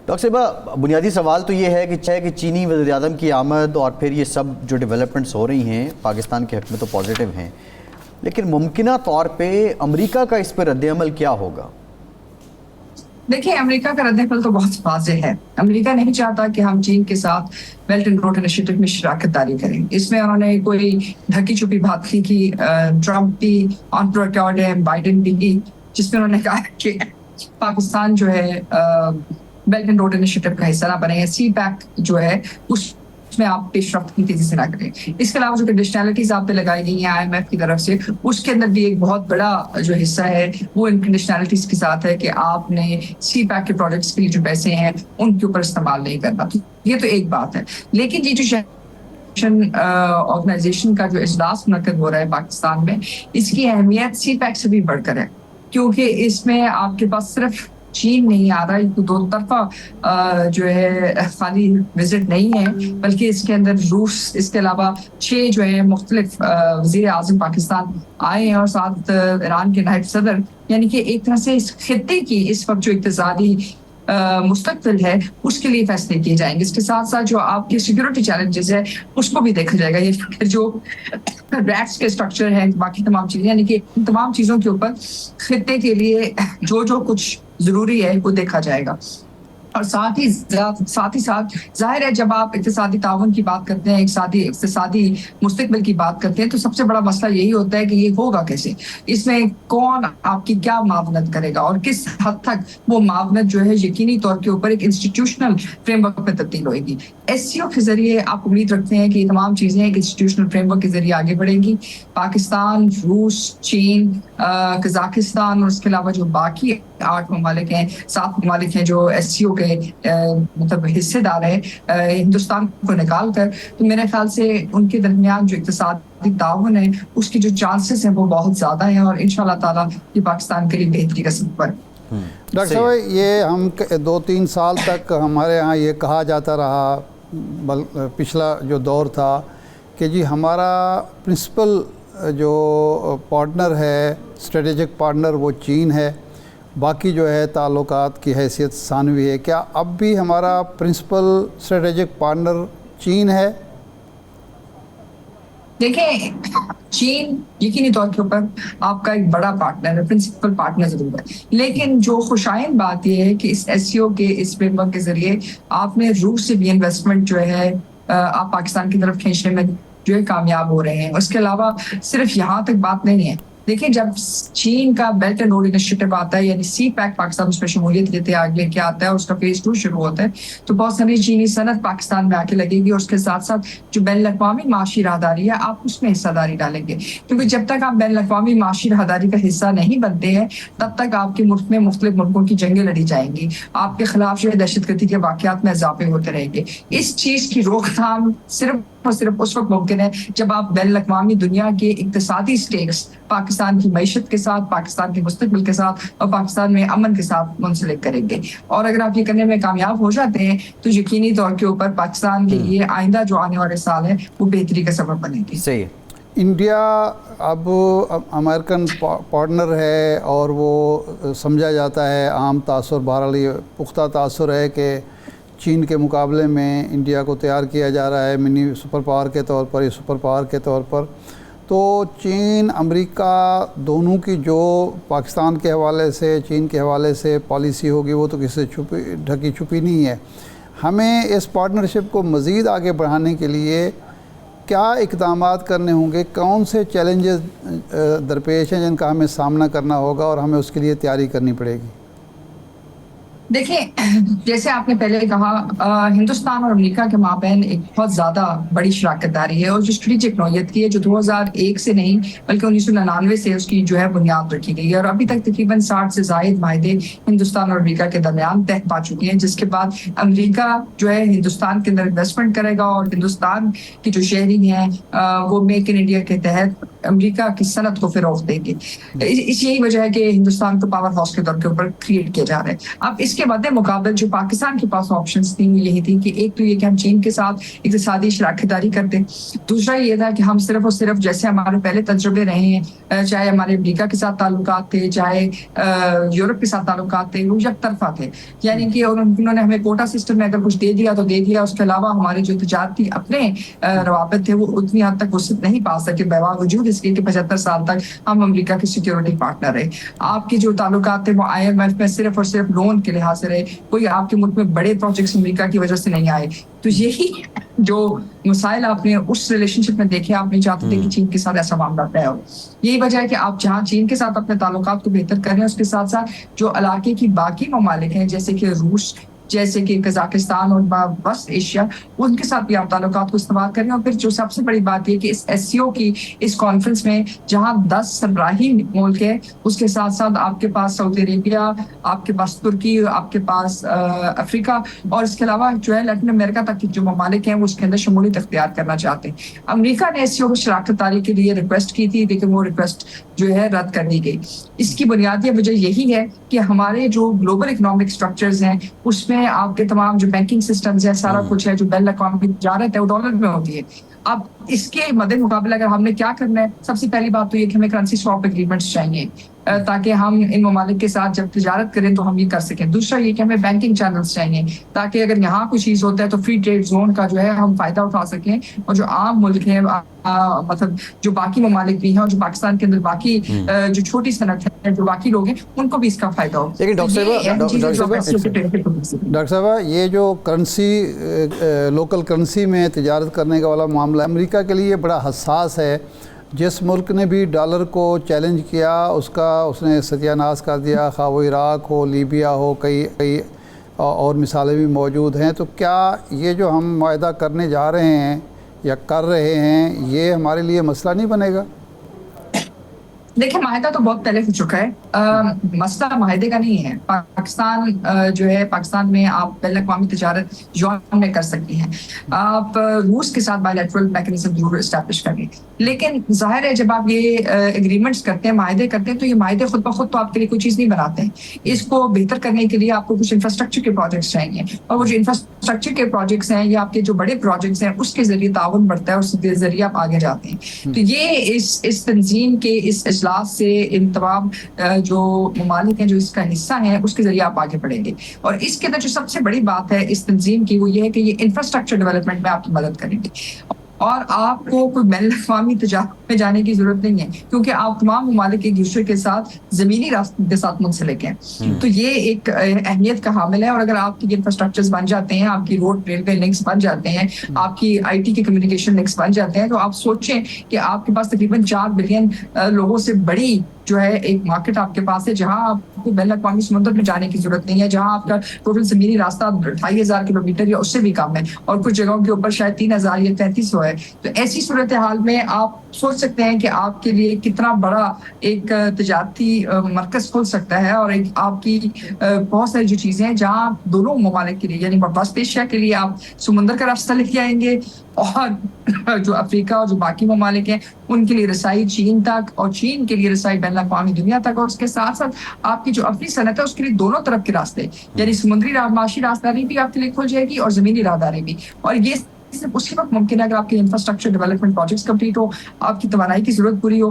Doctor صاحبہ بنیادی سوال تو یہ ہے کہ چینی وزیر اعظم کی آمد اور پھر یہ سب جو ڈیولپمنٹس ہو رہی ہیں پاکستان کے حق میں تو پازیٹیو ہیں، لیکن ممکنہ طور پہ امریکہ کا اس پہ رد عمل کیا ہوگا؟ دیکھیں، امریکہ کا رد عمل تو بہت واضح ہے۔ امریکہ نہیں چاہتا کہ ہم چین کے ساتھ بیلٹ اینڈ روڈ انیشیٹو میں شراکت داری کریں۔ اس میں انہوں نے کوئی ڈھکی چھپی بات کی کہ ٹرمپ بھی آن ریکارڈ ہے، بائیڈن بھی کی، جس میں انہوں نے کہا کہ پاکستان جو ہے بیلٹ اینڈ روڈ انیشیٹو کا حصہ نہ بنے، سی پیک جو ہے اس میں آپ پیش رفت کی تیزی سے نہ کریں۔ اس کے علاوہ جو کنڈیشنلٹیز آپ پہ لگائی گئی ہیں IMF کی طرف سے، اس کے اندر بھی ایک بہت بڑا جو حصہ ہے وہ ان کنڈیشنلٹیز کے ساتھ ہے کہ آپ نے سی پیک کے پروجیکٹس کے لیے جو پیسے ہیں ان کے اوپر استعمال نہیں کرنا۔ یہ تو ایک بات ہے، لیکن یہ جو آرگنائزیشن کا جو اجلاس منعقد ہو رہا ہے پاکستان میں، اس کی اہمیت سی پیک سے بھی بڑھ کر ہے، کیونکہ اس میں آپ کے پاس صرف چین نہیں آ رہا، یہ دو طرفہ جو ہے خالی وزٹ نہیں ہے، بلکہ اس کے اندر روس، اس کے علاوہ 6 جو ہے مختلف وزیر اعظم پاکستان آئے ہیں، اور ساتھ ایران کے نائب صدر، یعنی کہ ایک طرح سے اس خطے کی اس وقت جو اقتصادی مستقبل ہے اس کے لیے فیصلے کیے جائیں گے۔ اس کے ساتھ ساتھ جو آپ کے سیکورٹی چیلنجز ہے اس کو بھی دیکھا جائے گا، یہ جو ریٹس کے اسٹرکچر ہے، باقی تمام چیزیں، یعنی کہ تمام چیزوں کے اوپر خطے کے لیے جو کچھ ضروری ہے وہ دیکھا جائے گا۔ اور ساتھ ہی ساتھ ظاہر ہے جب آپ اقتصادی تعاون کی بات کرتے ہیں، اقتصادی مستقبل کی بات کرتے ہیں، تو سب سے بڑا مسئلہ یہی ہوتا ہے کہ یہ ہوگا کیسے، اس میں کون آپ کی کیا معاونت کرے گا، اور کس حد تک وہ معاونت جو ہے یقینی طور کے اوپر ایک انسٹیٹیوشنل فریم ورک میں تبدیل ہوئے گی۔ SCO کے ذریعے آپ امید رکھتے ہیں کہ یہ تمام چیزیں ایک انسٹیٹیوشنل فریم ورک کے ذریعے آگے بڑھیں گی۔ پاکستان، روس، چین، قزاقستان، اور اس کے علاوہ جو باقی 8 ممالک ہیں، 7 ممالک ہیں جو SCO کے مطلب حصے دار ہیں ہندوستان کو نکال کر، تو میرے خیال سے ان کے درمیان جو اقتصادی تعاون ہے اس کی جو چانسز ہیں وہ بہت زیادہ ہیں، اور انشاءاللہ تعالیٰ یہ پاکستان کے لیے بہتری کا سبب ہے۔ ڈاکٹر صاحب، یہ ہم 2-3 سال تک ہمارے ہاں یہ کہا جاتا رہا، پچھلا جو دور تھا کہ جی ہمارا پرنسپل جو پارٹنر ہے، اسٹریٹجک پارٹنر، وہ چین ہے، باقی جو ہے تعلقات کی حیثیت ثانوی ہے۔ کیا اب بھی ہمارا پرنسپل اسٹریٹجک پارٹنر چین ہے؟ دیکھیں، چین یقینی طور کے اوپر آپ کا ایک بڑا پارٹنر ہے، پرنسپل پارٹنر ضرور ہے، لیکن جو خوشائند بات یہ ہے کہ اس SCO کے اس فریم ورک کے ذریعے آپ نے روس سے بھی انویسٹمنٹ جو ہے آپ پاکستان کی طرف کھینچنے میں جو ہے کامیاب ہو رہے ہیں۔ اس کے علاوہ صرف یہاں تک بات نہیں ہے، دیکھیں جب چین کا بیلٹ اینڈ روڈ انیشیٹو آتا ہے، یعنی سی پیک پاکستان اس میں شمولیت لیتے آگے کیا آتا ہے، اس کا فیز 2 شروع ہوتا ہے، تو بہت ساری چینی صنعت پاکستان میں آ کے لگے گی، اور اس کے ساتھ ساتھ جو بین الاقوامی معاشی راہداری ہے آپ اس میں حصہ داری ڈالیں گے، کیونکہ جب تک آپ بین الاقوامی معاشی راہداری کا حصہ نہیں بنتے ہیں تب تک آپ کے ملک میں مختلف ملکوں کی جنگیں لڑی جائیں گی، آپ کے خلاف جو ہے دہشت گردی کے واقعات میں اضافے ہوتے رہیں گے۔ اس چیز کی روک تھام صرف اس وقت ممکن ہے جب آپ بین الاقوامی دنیا کے اقتصادی سٹیکس پاکستان کی معیشت کے ساتھ، پاکستان کے مستقبل کے ساتھ اور پاکستان میں امن کے ساتھ منسلک کریں گے، اور اگر آپ یہ کرنے میں کامیاب ہو جاتے ہیں تو یقینی طور کے اوپر پاکستان کے لیے آئندہ جو آنے والے سال ہیں وہ بہتری کا سبب بنے گی۔ صحیح۔ انڈیا اب امریکن پارٹنر ہے، اور وہ سمجھا جاتا ہے، عام تاثر، بہرحال یہ پختہ تاثر ہے کہ چین کے مقابلے میں انڈیا کو تیار کیا جا رہا ہے منی سپر پاور کے طور پر، یا سپر پاور کے طور پر۔ تو چین امریکہ دونوں کی جو پاکستان کے حوالے سے، چین کے حوالے سے پالیسی ہوگی وہ تو کسی سے ڈھکی چھپی نہیں ہے۔ ہمیں اس پارٹنرشپ کو مزید آگے بڑھانے کے لیے کیا اقدامات کرنے ہوں گے، کون سے چیلنجز درپیش ہیں جن کا ہمیں سامنا کرنا ہوگا اور ہمیں اس کے لیے تیاری کرنی پڑے گی؟ دیکھیں، جیسے آپ نے پہلے کہا، ہندوستان اور امریکہ کے مابین ایک بہت زیادہ بڑی شراکت داری ہے، اور جو اسٹریٹجک نوعیت کی ہے، جو 2001 سے نہیں بلکہ 1999 سے اس کی جو ہے بنیاد رکھی گئی ہے، اور ابھی تک تقریباً 60 سے زائد معاہدے ہندوستان اور امریکہ کے درمیان طے پا چکے ہیں، جس کے بعد امریکہ جو ہے ہندوستان کے اندر انویسٹمنٹ کرے گا، اور ہندوستان کی جو شہری ہیں وہ میک ان انڈیا کے تحت अमेरिका की सनत को फिरोग देंगे। इस यही वजह है कि हिंदुस्तान को पावर हाउस के तौर के ऊपर क्रिएट किया जा रहा है। अब इसके मद्दे मुकाबले जो पाकिस्तान के पास ऑप्शंस थी वो यही थी कि एक तो ये कि हम चीन के साथ इक़्तिसादी शराकतदारी करते, दूसरा ये था कि हम सिर्फ और सिर्फ जैसे हमारे पहले तजुर्बे रहे हैं, चाहे हमारे अमेरिका के साथ ताल्लुकात थे, चाहे यूरोप के साथ ताल्लुकात थे, वो एक तरफा थे, यानी कि उन्होंने हमें कोटा सिस्टम में अगर कुछ दे दिया तो दे दिया, उसके अलावा हमारे जो तजारती अपने रवाबत थे वो उतनी हद तक वसअत नहीं पा सके, बावजूद इसके कि 75 साल तक हम अमेरिका के सिक्योरिटी पार्टनर रहे। आपके जो ताल्लुकात थे वो IMF में सिर्फ और सिर्फ लोन के लिहाज से रहे, कोई आपके मुल्क में बड़े प्रोजेक्ट्स अमेरिका की वजह से नहीं आए। तो यही जो मसाइल आपने उस रिलेशनशिप में देखे, आप नहीं चाहते थे कि चीन के साथ ऐसा मामला तय हो। यही वजह है कि आप जहाँ चीन के साथ अपने ताल्लुकात को बेहतर कर रहे हैं, उसके साथ साथ जो इलाके की बाकी ममालिक हैं जैसे कि रूस, जैसे कि कजाकिस्तान और वेस्ट एशिया, उनके साथ भी आप ताल्लुकात को इस्तेमाल करें। और फिर जो सबसे बड़ी बात ये कि इस SCO की इस कॉन्फ्रेंस में जहां 10 सरबराही मुल्क है, उसके साथ साथ आपके पास सऊदी अरेबिया, आपके पास तुर्की, आपके पास अफ्रीका और इसके अलावा जो है लैटिन अमेरिका तक के जो ममालिक हैं वो उसके अंदर शमूलियत अख्तियार करना चाहते हैं। अमेरिका ने SCO की शराकतदारी के लिए रिक्वेस्ट की थी, लेकिन वो रिक्वेस्ट जो है रद्द कर दी गई। इसकी बुनियादी वजह यही है कि हमारे जो ग्लोबल इकोनॉमिक स्ट्रक्चर्स हैं उसमें आपके तमाम जो बैंकिंग सिस्टम्स है, सारा कुछ है, जो बैन अकाउंट में जा रहे थे वो डॉलर में होती है। अब इसके मद्दे मुकाबले अगर हमने क्या करना है, सबसे पहली बात तो ये कि हमें करेंसी स्वैप एग्रीमेंट्स चाहिए ताकि हम इन ममालिक के साथ जब तिजारत करें तो हम ये कर सकें। दूसरा ये कि हमें बैंकिंग चैनल्स चाहिए ताकि अगर यहाँ कोई चीज़ होता है तो फ्री ट्रेड जोन का जो है हम फायदा उठा सकें, और जो आम मुल्क है मतलब जो बाकी ममालिक भी हैं और जो पाकिस्तान के अंदर बाकी जो छोटी सनत है, जो बाकी लोग हैं, उनको भी इसका फायदा हो। लेकिन डॉक्टर साहब ये जो करेंसी लोकल करेंसी में तिजारत करने का वाला मामला अमेरिका के लिए बड़ा हसास है। जिस मुल्क ने भी डॉलर को चैलेंज किया उसने सत्यानाश कर दिया, खा वो इराक हो, लीबिया हो, कई और मिसालें भी मौजूद हैं। तो क्या ये जो हम मायदा करने जा रहे हैं या कर रहे हैं, ये हमारे लिए मसला नहीं बनेगा? देखिए, माहिदा तो बहुत पहले हो चुका है, मसला माहिदे का नहीं है। पाकिस्तान जो है, पाकिस्तान में आप बैन अक़वामी तिजारत यौन में कर सकती हैं, आप रूस के साथ बायलैटरल मैकेनिज्म जरूर इस्टेब्लिश करें, लेकिन जाहिर है जब आप ये एग्रीमेंट्स करते हैं, माहिदे करते हैं, तो ये माहिदे खुद ब खुद तो आपके लिए कोई चीज़ नहीं बनाते हैं। इसको बेहतर करने के लिए आपको कुछ इंफ्रास्ट्रक्चर के प्रोजेक्ट्स चाहिए, और वो जो इंफ्रास्ट्रक्चर के प्रोजेक्ट्स हैं, ये आपके जो बड़े प्रोजेक्ट्स हैं उसके जरिए ताउन बढ़ता है, उसके जरिए आप आगे जाते हैं। तो ये इस तंजीम के इस इजलास से इन तमाम जो ममालिक हैं जो इसका हिस्सा हैं उसके जरिए आप आगे बढ़ेंगे। और इसके अंदर जो सबसे बड़ी बात है इस तंजीम की वो ये है कि ये इंफ्रास्ट्रक्चर डेवलपमेंट में आपकी मदद करेंगे, और आपको कोई बैन अक़वामी तिजारत में जाने की जरूरत नहीं है, क्योंकि आप तमाम ममालिक एक दूसरे के साथ ज़मीनी रास्ते के साथ मुंसलिक हैं। तो ये एक अहमियत का हामिल है। और अगर आपकी इंफ्रास्ट्रक्चर्स बन जाते हैं, आपकी रोड रेलवे लिंक्स बन जाते हैं, आपकी IT के कम्युनिकेशन लिंक्स बन जाते हैं, तो आप सोचें कि आपके पास तकरीबन 4 बिलियन लोगों से बड़ी जो है एक मार्केट आपके पास है, जहां आपको बैन अक़वामी समुद्र में जाने की जरूरत नहीं है, जहां आपका टोटल ज़मीनी रास्ता 2500 किलोमीटर या उससे भी कम है, और कुछ जगहों के ऊपर शायद 3000 या 3300 है। तो ऐसी सूरत हाल में आप सोच सकते हैं कि आपके लिए कितना बड़ा एक तिजारती मरकज खुल सकता है, और एक आपकी बहुत सारी जो चीज़ें हैं जहाँ दोनों ममालिक के लिए, यानी वेस्ट एशिया के लिए आप समुंदर का रास्ता लेके आएंगे, और जो अफ्रीका और जो बाकी ममालिक हैं उनके लिए रसाई चीन तक, और चीन के लिए रसाई बैन अक़वामी दुनिया तक, और उसके साथ साथ आपकी जो अपनी सनत है उसके लिए दोनों तरफ के रास्ते, यानी समुद्री माशी राहदारी भी आपके लिए खुल जाएगी और ज़मीनी राहदारी भी। और ये सिर्फ उसी वक्त मुमकिन है अगर आपके इंफ्रास्ट्रक्चर डेवलपमेंट प्रोजेक्ट्स कंप्लीट हो, आपकी तवानाई की जरूरत पूरी हो,